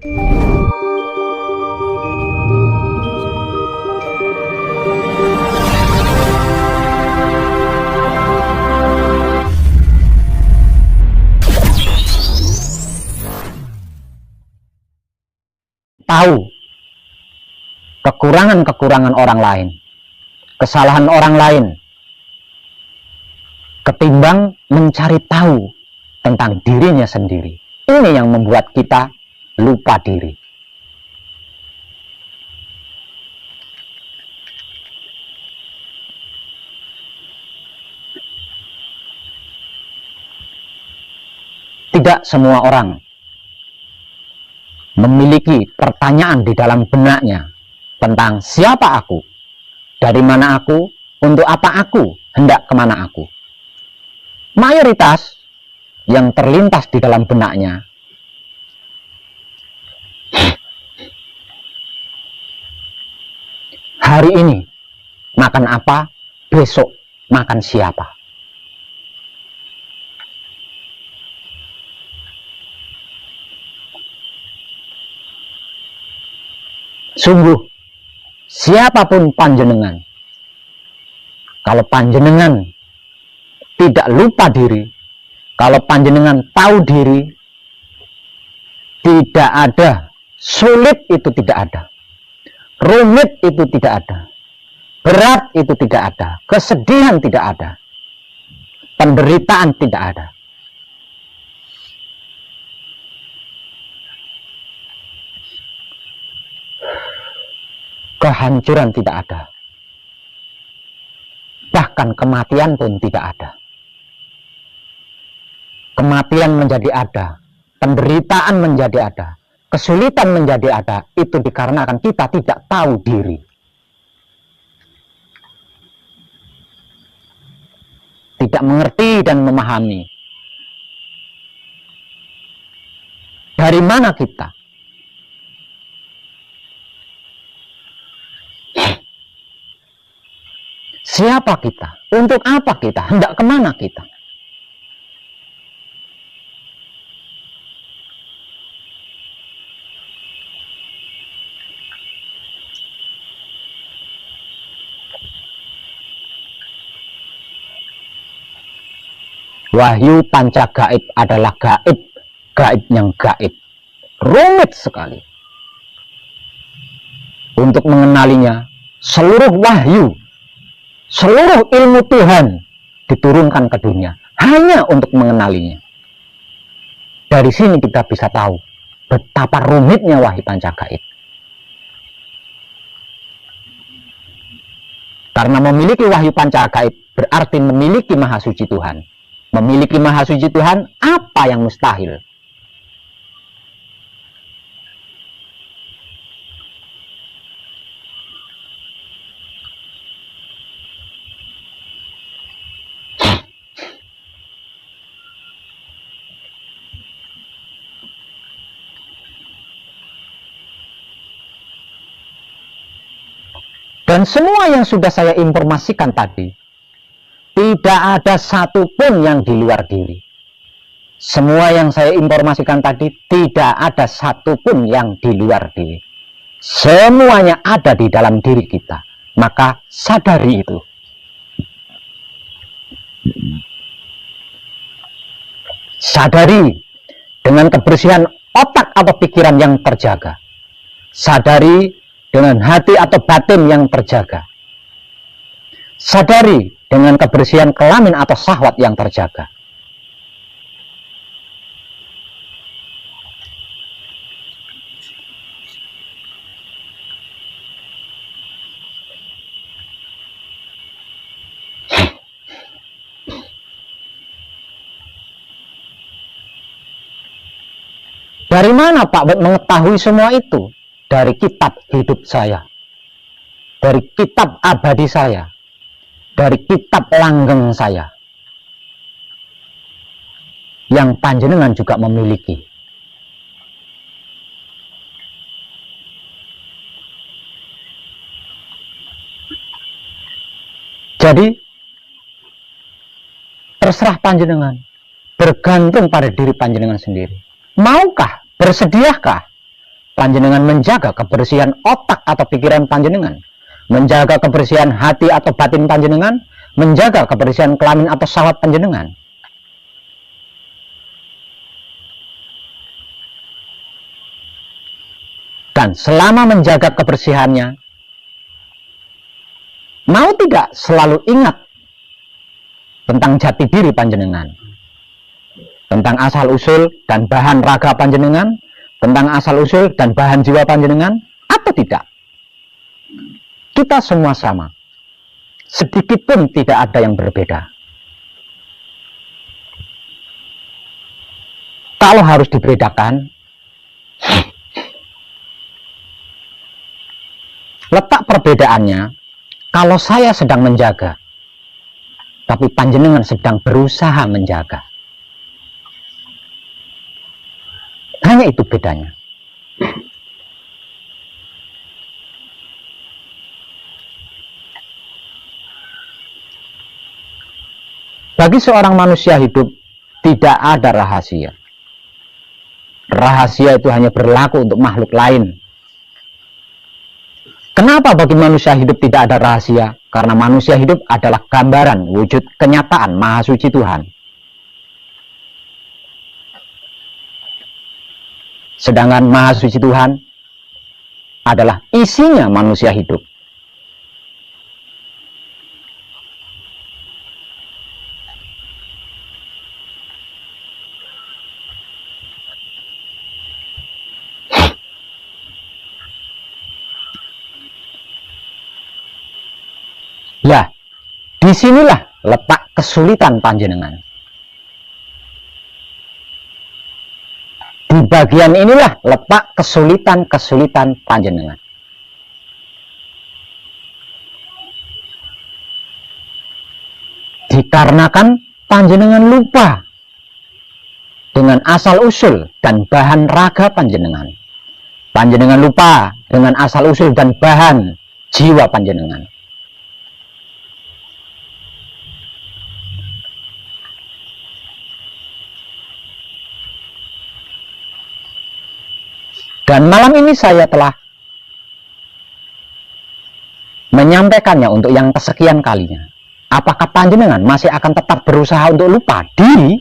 Tahu kekurangan-kekurangan orang lain, kesalahan orang lain, ketimbang mencari tahu tentang dirinya sendiri. Ini yang membuat kita lupa diri. Tidak semua orang memiliki pertanyaan di dalam benaknya tentang siapa aku, dari mana aku, untuk apa aku, hendak kemana aku. Mayoritas yang terlintas di dalam benaknya hari ini makan apa, besok makan siapa. Sungguh, siapapun panjenengan, kalau panjenengan tidak lupa diri, kalau panjenengan tahu diri, tidak ada, sulit itu tidak ada, rumit itu tidak ada, berat itu tidak ada, kesedihan tidak ada, penderitaan tidak ada. Kehancuran tidak ada, bahkan kematian pun tidak ada. Kematian menjadi ada, penderitaan menjadi ada, kesulitan menjadi ada, itu dikarenakan kita tidak tahu diri. Tidak mengerti dan memahami. Dari mana kita? Siapa kita? Untuk apa kita? Hendak kemana kita? Wahyu panca gaib adalah gaib, gaib yang gaib. Rumit sekali. Untuk mengenalinya, seluruh wahyu, seluruh ilmu Tuhan diturunkan ke dunia hanya untuk mengenalinya. Dari sini kita bisa tahu betapa rumitnya wahyu panca gaib. Karena memiliki wahyu panca gaib berarti memiliki maha suci Tuhan. Memiliki maha suci Tuhan, apa yang mustahil? Dan semua yang sudah saya informasikan tadi, tidak ada satupun yang di luar diri. Semua yang saya informasikan tadi, tidak ada satupun yang di luar diri. Semuanya ada di dalam diri kita. Maka sadari itu. Sadari dengan kebersihan otak atau pikiran yang terjaga. Sadari dengan hati atau batin yang terjaga. Sadari dengan kebersihan kelamin atau syahwat yang terjaga. Dari mana Pak mengetahui semua itu? Dari kitab hidup saya, dari kitab abadi saya, dari kitab langgeng saya, yang panjenengan juga memiliki. Jadi, terserah panjenengan, bergantung pada diri panjenengan sendiri. Maukah, bersediakah panjenengan menjaga kebersihan otak atau pikiran panjenengan, menjaga kebersihan hati atau batin panjenengan, menjaga kebersihan kelamin atau syahwat panjenengan. Dan selama menjaga kebersihannya, mau tidak selalu ingat tentang jati diri panjenengan, tentang asal-usul dan bahan raga panjenengan, tentang asal-usul dan bahan jiwa panjenengan, atau tidak? Kita semua sama. Sedikit pun tidak ada yang berbeda. Kalau harus dibedakan, letak perbedaannya, kalau saya sedang menjaga, tapi panjenengan sedang berusaha menjaga. Hanya itu bedanya. Bagi seorang manusia hidup, tidak ada rahasia. Rahasia itu hanya berlaku untuk makhluk lain. Kenapa bagi manusia hidup tidak ada rahasia? Karena manusia hidup adalah gambaran wujud kenyataan Maha Suci Tuhan. Sedangkan Maha Suci Tuhan adalah isinya manusia hidup. Ya, disinilah letak kesulitan panjenengan. Di bagian inilah letak kesulitan-kesulitan panjenengan. Dikarenakan panjenengan lupa dengan asal-usul dan bahan raga panjenengan. Panjenengan lupa dengan asal-usul dan bahan jiwa panjenengan. Dan malam ini saya telah menyampaikannya untuk yang kesekian kalinya. Apakah panjenengan masih akan tetap berusaha untuk lupa diri?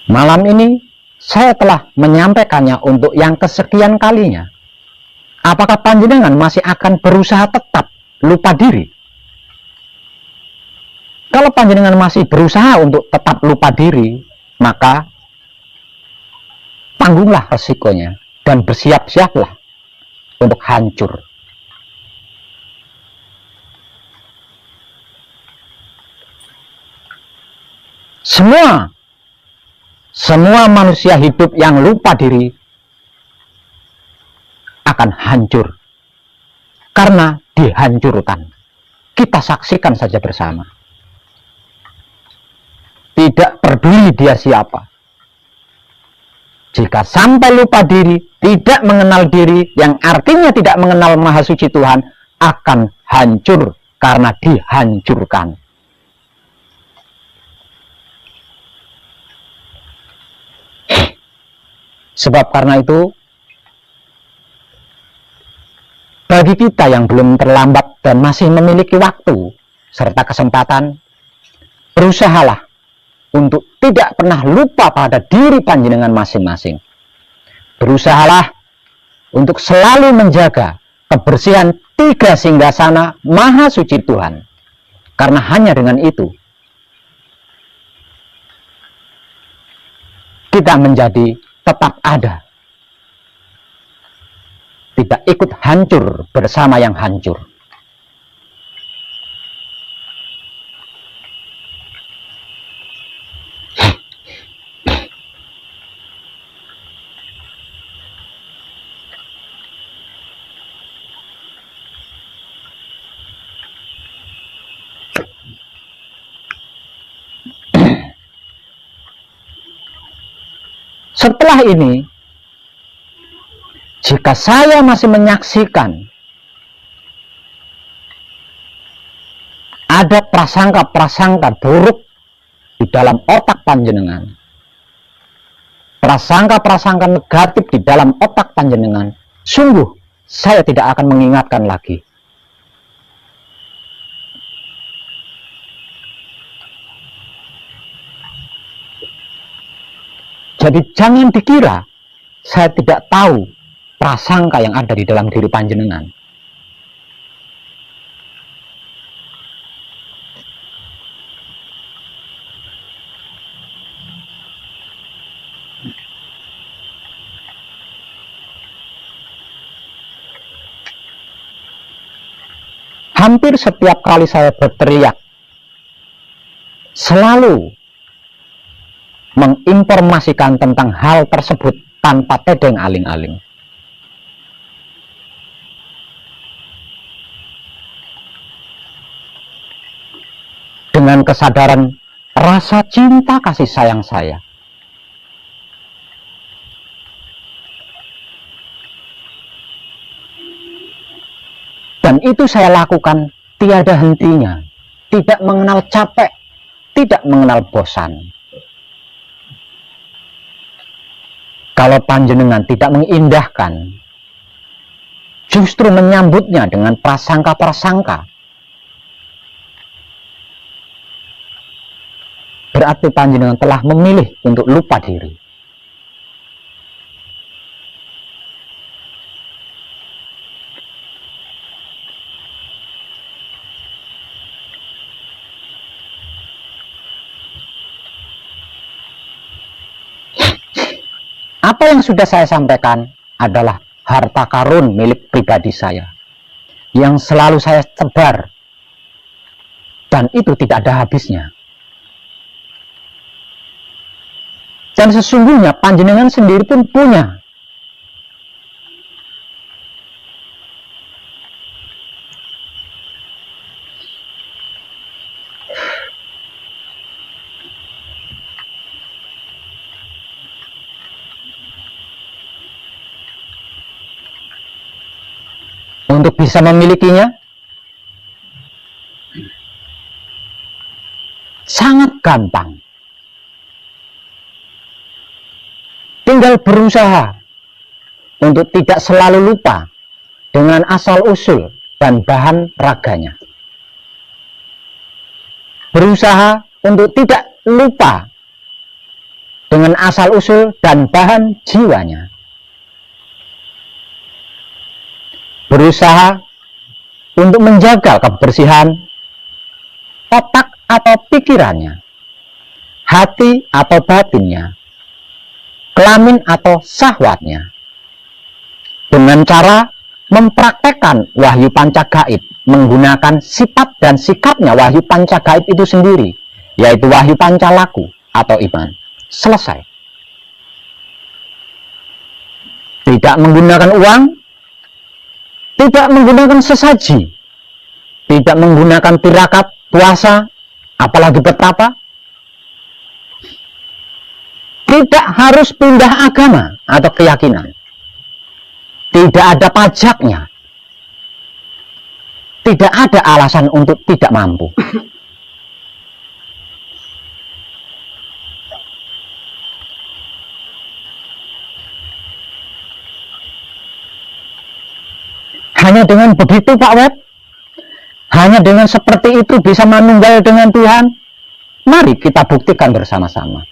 Malam ini saya telah menyampaikannya untuk yang kesekian kalinya. Apakah panjenengan masih akan berusaha tetap lupa diri? Kalau panjenengan masih berusaha untuk tetap lupa diri, maka tanggunglah resikonya dan bersiap-siaplah untuk hancur. Semua manusia hidup yang lupa diri akan hancur karena dihancurkan. Kita saksikan saja bersama. Tidak peduli dia siapa. Jika sampai lupa diri, tidak mengenal diri, yang artinya tidak mengenal Maha Suci Tuhan, akan hancur karena dihancurkan. Sebab karena itu, bagi kita yang belum terlambat dan masih memiliki waktu serta kesempatan, berusahalah untuk tidak pernah lupa pada diri panjenengan masing-masing. Berusahalah untuk selalu menjaga kebersihan 3 singgasana Maha Suci Tuhan. Karena hanya dengan itu kita menjadi tetap ada. Tidak ikut hancur bersama yang hancur. Setelah ini, jika saya masih menyaksikan ada prasangka-prasangka buruk di dalam otak panjenengan, prasangka-prasangka negatif di dalam otak panjenengan, sungguh saya tidak akan mengingatkan lagi. Jadi jangan dikira saya tidak tahu prasangka yang ada di dalam diri panjenengan. Hampir setiap kali saya berteriak, selalu menginformasikan tentang hal tersebut tanpa tedeng aling-aling. Dengan kesadaran rasa cinta kasih sayang saya. Dan itu saya lakukan tiada hentinya, tidak mengenal capek, tidak mengenal bosan. Kalau panjenengan tidak mengindahkan, justru menyambutnya dengan prasangka-prasangka, berarti panjenengan telah memilih untuk lupa diri. Apa yang sudah saya sampaikan adalah harta karun milik pribadi saya yang selalu saya sebar, dan itu tidak ada habisnya. Dan sesungguhnya panjenengan sendiri pun punya. Untuk bisa memilikinya sangat gampang. Tinggal berusaha untuk tidak selalu lupa dengan asal-usul dan bahan raganya. Berusaha untuk tidak lupa dengan asal-usul dan bahan jiwanya. Berusaha untuk menjaga kebersihan otak atau pikirannya, hati atau batinnya, kelamin atau syahwatnya, dengan cara mempraktekkan wahyu pancagaib, menggunakan sifat dan sikapnya wahyu pancagaib itu sendiri, yaitu wahyu pancalaku atau iman. Selesai. Tidak menggunakan uang, tidak menggunakan sesaji, tidak menggunakan tirakat, puasa, apalagi betapa. Tidak harus pindah agama atau keyakinan. Tidak ada pajaknya. Tidak ada alasan untuk tidak mampu. Hanya dengan begitu Pak Web, hanya dengan seperti itu bisa manunggal dengan Tuhan. Mari kita buktikan bersama-sama.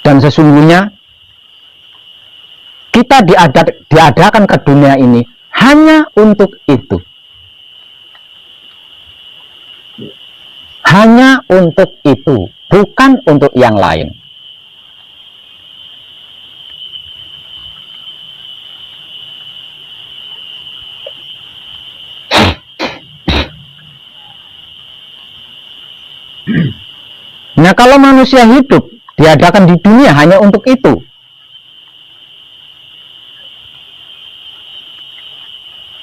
Dan sesungguhnya kita diadakan ke dunia ini hanya untuk itu. Hanya untuk itu, bukan untuk yang lain. Nah, kalau manusia hidup diadakan di dunia hanya untuk itu,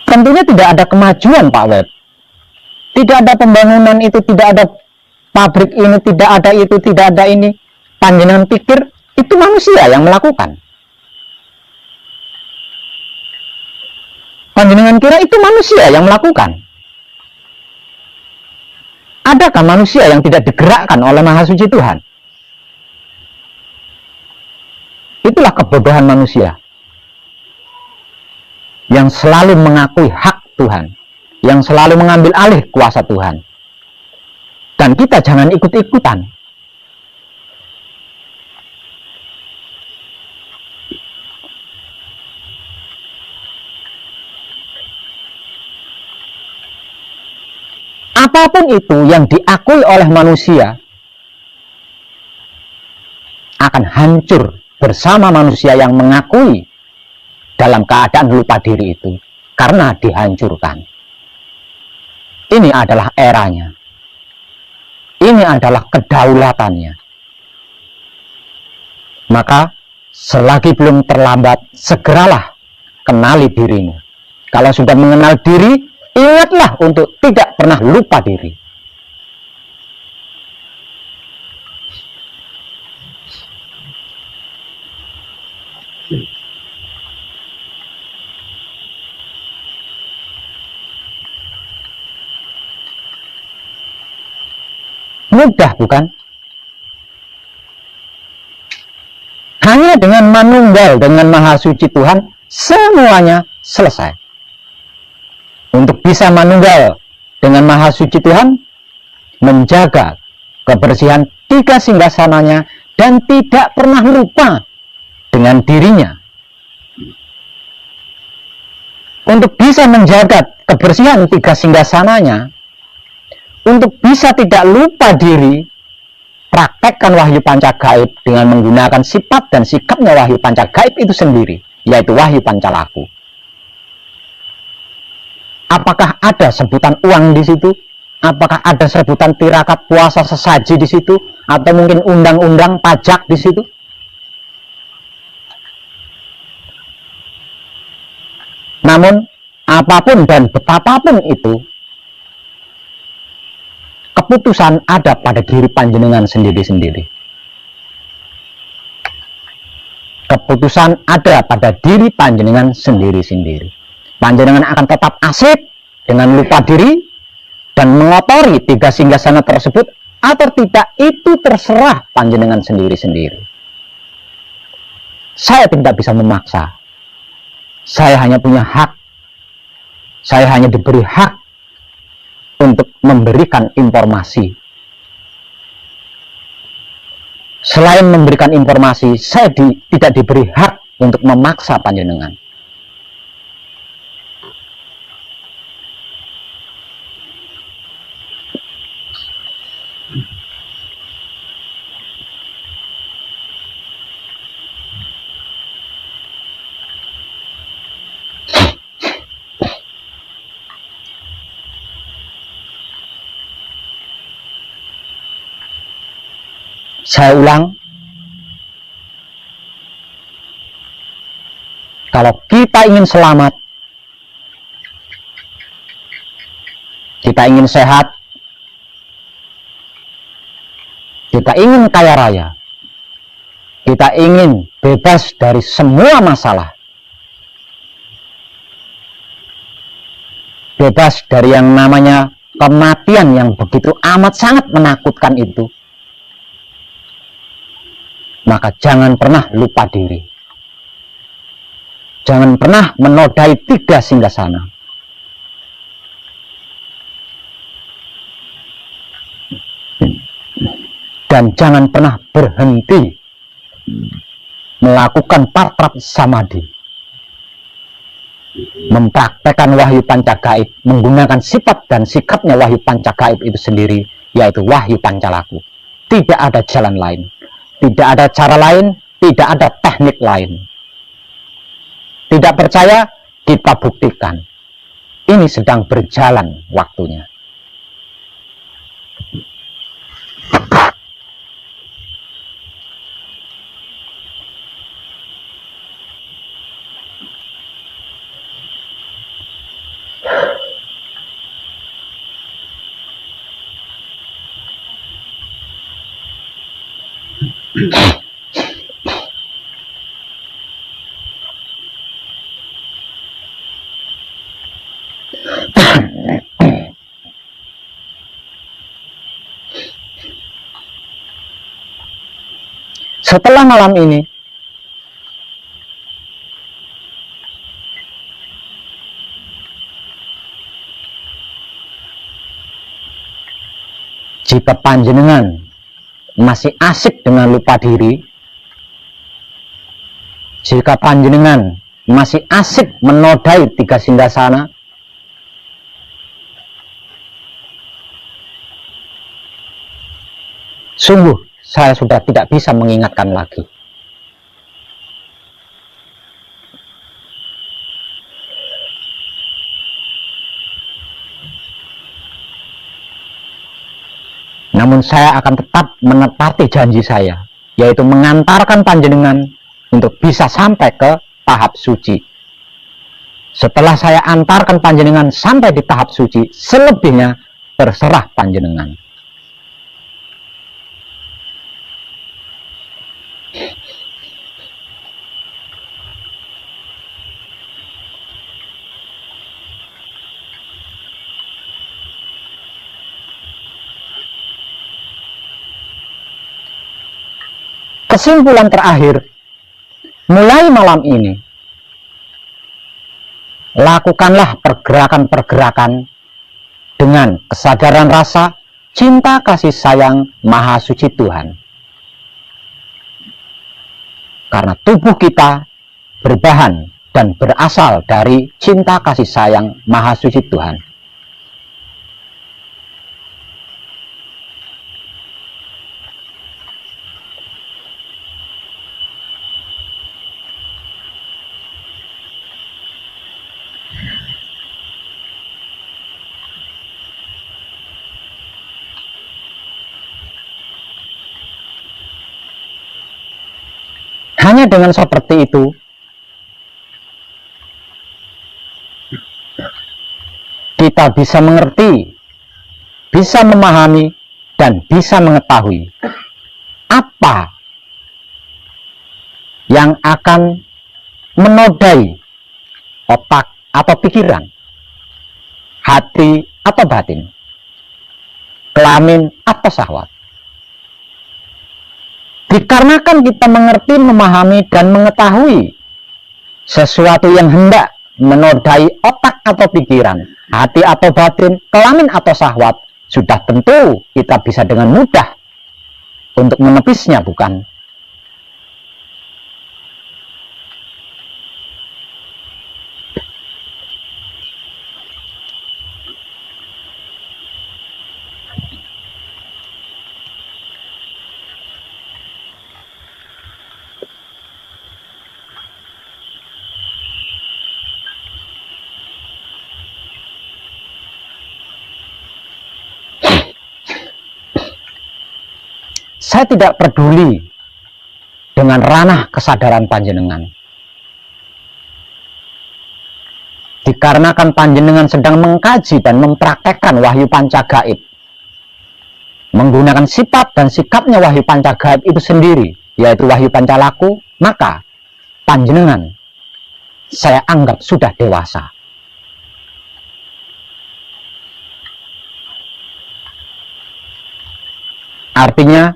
tentunya tidak ada kemajuan Pak Web. Tidak ada pembangunan itu, tidak ada pabrik ini, tidak ada itu, tidak ada ini. Panjenengan pikir itu manusia yang melakukan. Panjenengan kira itu manusia yang melakukan? Adakah manusia yang tidak digerakkan oleh Maha Suci Tuhan? Itulah kebodohan manusia yang selalu mengakui hak Tuhan, yang selalu mengambil alih kuasa Tuhan. Dan kita jangan ikut-ikutan. Apapun itu yang diakui oleh manusia akan hancur bersama manusia yang mengakui dalam keadaan lupa diri itu, karena dihancurkan. Ini adalah eranya. Ini adalah kedaulatannya. Maka selagi belum terlambat, segeralah kenali dirimu. Kalau sudah mengenal diri, ingatlah untuk tidak pernah lupa diri. Mudah, bukan? Hanya dengan manunggal dengan Maha Suci Tuhan, semuanya selesai. Untuk bisa manunggal dengan Maha Suci Tuhan, menjaga kebersihan 3 singgasananya dan tidak pernah lupa dengan dirinya. Untuk bisa menjaga kebersihan 3 singgasananya, untuk bisa tidak lupa diri, praktekkan wahyu pancagaib dengan menggunakan sifat dan sikapnya wahyu pancagaib itu sendiri, yaitu wahyu pancalaku. Apakah ada sebutan uang di situ? Apakah ada sebutan tirakat puasa sesaji di situ? Atau mungkin undang-undang pajak di situ? Namun, apapun dan betapapun itu, keputusan ada pada diri panjenengan sendiri-sendiri. Keputusan ada pada diri panjenengan sendiri-sendiri. Panjenengan akan tetap asik dengan lupa diri dan mengotori 3 singgasana tersebut atau tidak, itu terserah panjenengan sendiri-sendiri. Saya tidak bisa memaksa. Saya hanya punya hak. Saya hanya diberi hak untuk memberikan informasi. Selain memberikan informasi, saya tidak diberi hak untuk memaksa panjenengan. Saya ulang, kalau kita ingin selamat, kita ingin sehat, kita ingin kaya raya, kita ingin bebas dari semua masalah, bebas dari yang namanya kematian yang begitu amat sangat menakutkan itu, maka jangan pernah lupa diri. Jangan pernah menodai 3 singgasana. Dan jangan pernah berhenti melakukan patrap samadhi. Mempraktekkan wahyu pancagaib, menggunakan sifat dan sikapnya wahyu pancagaib itu sendiri, yaitu wahyu pancalaku. Tidak ada jalan lain. Tidak ada cara lain, tidak ada teknik lain. Tidak percaya, kita buktikan. Ini sedang berjalan waktunya. setelah malam ini, jika panjenengan masih asik dengan lupa diri, jika panjenengan masih asik menodai tiga sindasana, sungguh saya sudah tidak bisa mengingatkan lagi. Namun saya akan tetap menepati janji saya, yaitu mengantarkan panjenengan untuk bisa sampai ke tahap suci. Setelah saya antarkan panjenengan sampai di tahap suci, selebihnya terserah panjenengan. Kesimpulan terakhir, mulai malam ini, lakukanlah pergerakan-pergerakan dengan kesadaran rasa cinta kasih sayang Maha Suci Tuhan. Karena tubuh kita berbahan dan berasal dari cinta kasih sayang Maha Suci Tuhan. Hanya dengan seperti itu, kita bisa mengerti, bisa memahami, dan bisa mengetahui apa yang akan menodai otak atau pikiran, hati atau batin, kelamin atau syahwat. Dikarenakan kita mengerti, memahami, dan mengetahui sesuatu yang hendak menodai otak atau pikiran, hati atau batin, kelamin atau syahwat, sudah tentu kita bisa dengan mudah untuk menepisnya, bukan? Saya tidak peduli dengan ranah kesadaran panjenengan. Dikarenakan panjenengan sedang mengkaji dan mempraktekkan wahyu pancagaib, menggunakan sifat dan sikapnya wahyu pancagaib itu sendiri, yaitu wahyu pancalaku, maka panjenengan saya anggap sudah dewasa. Artinya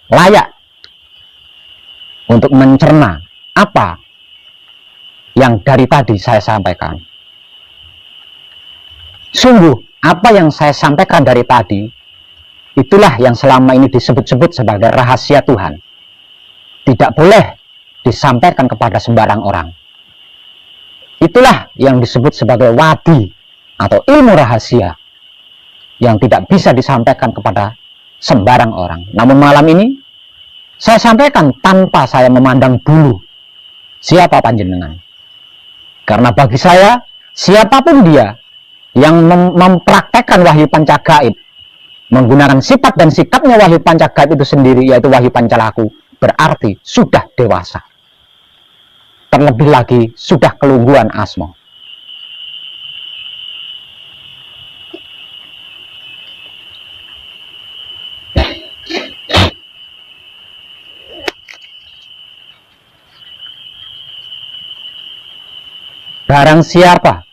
layak untuk mencerna apa yang dari tadi saya sampaikan. Sungguh, apa yang saya sampaikan dari tadi, itulah yang selama ini disebut-sebut sebagai rahasia Tuhan. Tidak boleh disampaikan kepada sembarang orang. Itulah yang disebut sebagai wadi atau ilmu rahasia yang tidak bisa disampaikan kepada sembarang orang. Namun malam ini saya sampaikan tanpa saya memandang bulu siapa panjenengan. Karena bagi saya, siapapun dia yang mempraktekkan wahyu pancagaib, menggunakan sifat dan sikapnya wahyu pancagaib itu sendiri, yaitu wahyu pancalaku, berarti sudah dewasa. Terlebih lagi sudah kelungguan asma. Barang siapa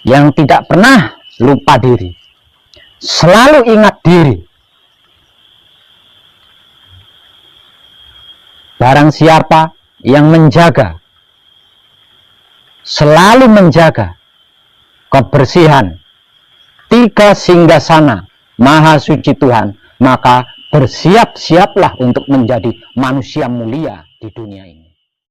yang tidak pernah lupa diri, selalu ingat diri, Barang siapa yang menjaga, selalu menjaga kebersihan tiga singgasana Maha Suci Tuhan, maka bersiap-siaplah untuk menjadi manusia mulia di dunia ini.